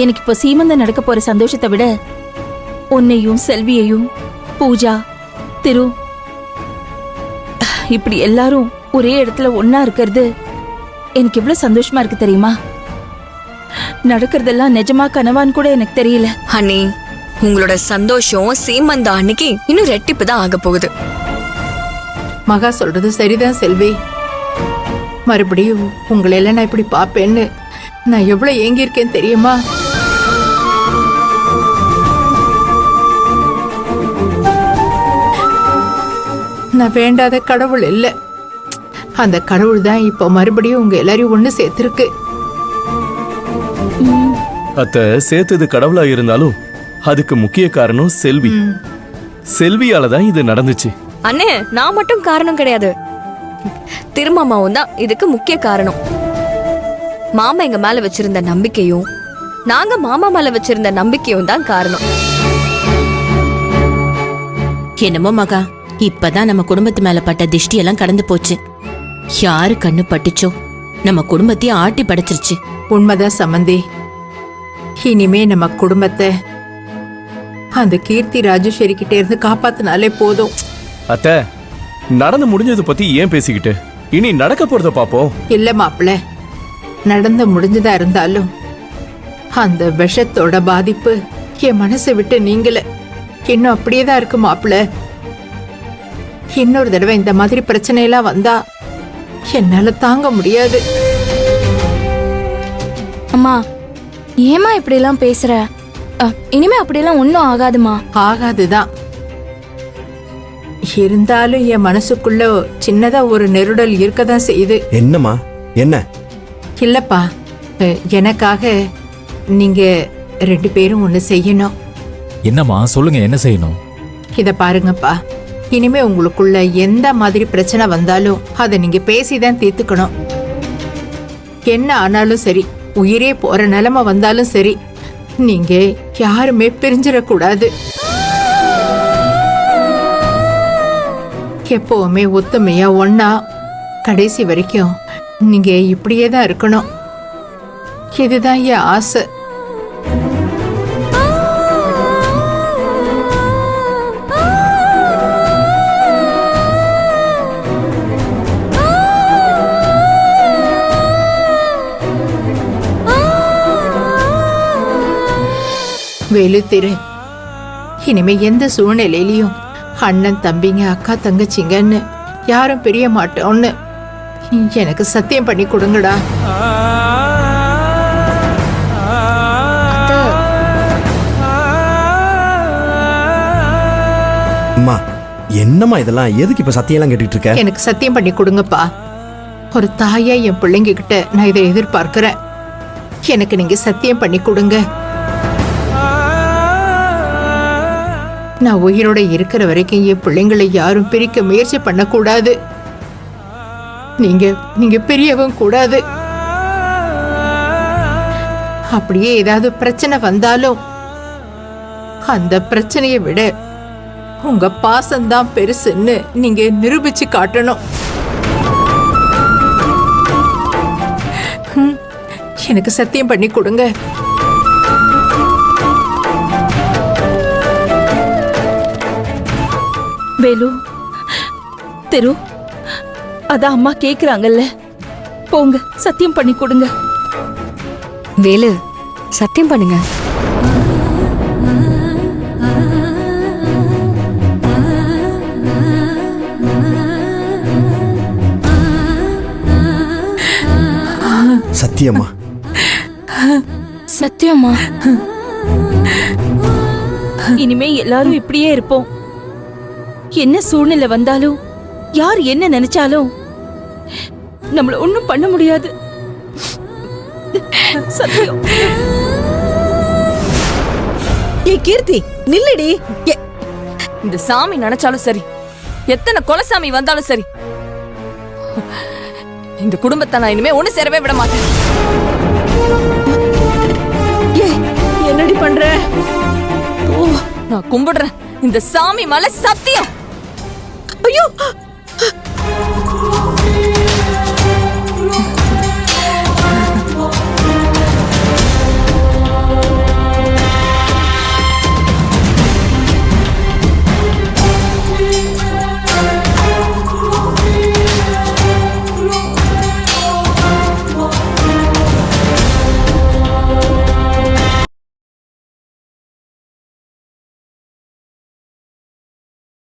எனக்கு இப்போ சீமந்தம் நடக்க போற சந்தோஷத்தை விட உன்னையும் செல்வியையும் பூஜா திரு இப்படி எல்லாரும் ஒரே இடத்துல ஒன்னா இருக்கிறது எனக்கு எவ்வளவு சந்தோஷமா இருக்கு தெரியுமா? நடக்கிறதெல்லாம் நிஜமா கனவான்னு கூட எனக்கு தெரியல. அண்ணி, உங்களோட சந்தோஷம் சீமந்த அன்னைக்கு இன்னும் ரெட்டிப்பு தான் ஆக போகுது. மகா சொல்றது சரிதான் செல்வி. மறுபடியும் உங்களை எல்லாம் நான் இப்படி பாப்பேன்னு நான் எவ்வளவு ஏங்கியிருக்கேன் தெரியுமா? நான் வேண்டாத கடவுள் இல்ல, அந்த கடவுள் தான் இப்போ மறுபடியும் உங்க எல்லாரையும் ஒண்ணு சேர்த்திருக்கு. அத்தை, சேர்த்தது கடவுளா இருந்தாலும் அதுக்கு முக்கிய காரணம் செல்வி. செல்வியால தான் இது நடந்துச்சு. அண்ணே, நான் மட்டும் காரணம் கிடையாது, திருமாமாவும் தான் இதுக்கு முக்கிய காரணம். மாமா எங்க மேல வச்சிருந்த நம்பிக்கையும் நாங்க மாமா மேல வச்சிருந்த நம்பிக்கையும் தான் காரணம். என்னமோ மகா, இப்பதான் நம்ம குடும்பத்து மேல பட்ட திஷ்டி எல்லாம் கடந்து போச்சு. யாரு கண்ணு பட்டுச்சோ நம்ம குடும்பத்தையே ஆட்டி படைச்சிருச்சு. உண்மைதான் சம்பந்தி. இனிமே நம்ம குடும்பத்தை அந்த கீர்த்தி ராஜேஸ்வரி கிட்ட இருந்து காப்பாத்தினாலே போதும். அத்தை, நடந்து முடிஞ்சது பத்தி ஏன் பேசிக்கிட்டு? இனி நடக்க போறத பாப்போம். இல்ல மாப்பிள்ள, நடந்து முடிஞ்சதா இருந்தாலும் அந்த விஷத்தோட பாதிப்பு என் மனசை விட்டு நீங்கல இன்னும் அப்படியேதான் இருக்கு மாப்பிள்ள. இன்னொரு தடவை இந்த மாதிரி பிரச்சனை எல்லாம் வந்தா என்னால தாங்க முடியாது. அம்மா, ஏமா இப்படி எல்லாம் பேசுற? இனிமே அப்படியெல்லாம் ஒன்னும் ஆகாதுமா. ஆகாதுதான். இருந்தாலும் என் மனசுக்குள்ள சின்னதா ஒரு நெருடல் இருக்கதான் செய்யுது. என்னம்மா? என்ன? இல்லப்பா, எனக்காக நீங்க 2 பேரும் ஒண்ணு செய்யணும். என்னம்மா சொல்லுங்க, என்ன செய்யணும்? இத பாருங்கப்பா, இனிமே உங்களுக்குள்ள எந்த மாதிரி பிரச்சனை வந்தாலும் அதை நீங்க பேசிதான் தீர்த்துக்கணும். என்ன ஆனாலும் சரி, உயிரே போற நிலைமை வந்தாலும் சரி, நீங்க யாருமே பிரிஞ்சிடக்கூடாது. எப்பவுமே ஒத்துமையா ஒன்னா கடைசி வரைக்கும் நீங்க இப்படியே தான் இருக்கணும். இதுதான் என் ஆசை. வேலுத்திரு, இனிமே எந்த சூழ்நிலையிலையும் அண்ணன் தம்பிங்க அக்கா தங்கச்சிங்கன்னு யாரும் பிரிய மாட்டோம்னு எனக்கு சத்தியம் பண்ணி கொடுங்கடா. அம்மா, என்னம்மா இதெல்லாம்? எதுக்கு இப்ப சத்தியெல்லாம் கேட்டுட்டு இருக்க? எனக்கு சத்தியம் பண்ணி கொடுங்கப்பா. ஒரு தாயா என் பிள்ளைங்க கிட்ட நான் இதை எதிர்பார்க்கிறேன். எனக்கு நீங்க சத்தியம் பண்ணி கொடுங்க. நான் உயிரோட இருக்கிற வரைக்கும் என் பிள்ளைங்களை யாரும் பிரிக்க முயற்சி பண்ணக்கூடாது. நீங்க பிரியவும் கூடாது. அப்படியே ஏதாவது பிரச்சனை வந்தாலும் அந்த பிரச்சனையை விட உங்க பாசம்தான் பெருசுன்னு நீங்க நிரூபிச்சு காட்டணும். எனக்கு சத்தியம் பண்ணி கொடுங்க. வேலு, திரு, அதான் அம்மா கேக்குறாங்கல்ல, போங்க சத்தியம் பண்ணி கொடுங்க. வேலு, சத்தியம் பண்ணுங்க. சத்தியம்மா? சத்தியமா? இனிமே எல்லாரும் இப்படியே இருப்போம். என்ன சூழ்நிலை வந்தாலும் யார் என்ன நினைச்சாலும் நம்மள ஒண்ணும் பண்ண முடியாது. சத்தியம். ஏ கீர்த்தி, நில்லடி. இந்த சாமி நினைச்சாலும் சரி, எத்தனை கொலசாமி வந்தாலும் சரி, இந்த குடும்பத்தை நான் இனிமே ஒண்ணு சேரவே விட மாட்டேன். என்னடி பண்ற? நான் கும்பிடுறேன் இந்த சாமி மேல சத்தியம். ஐயோ!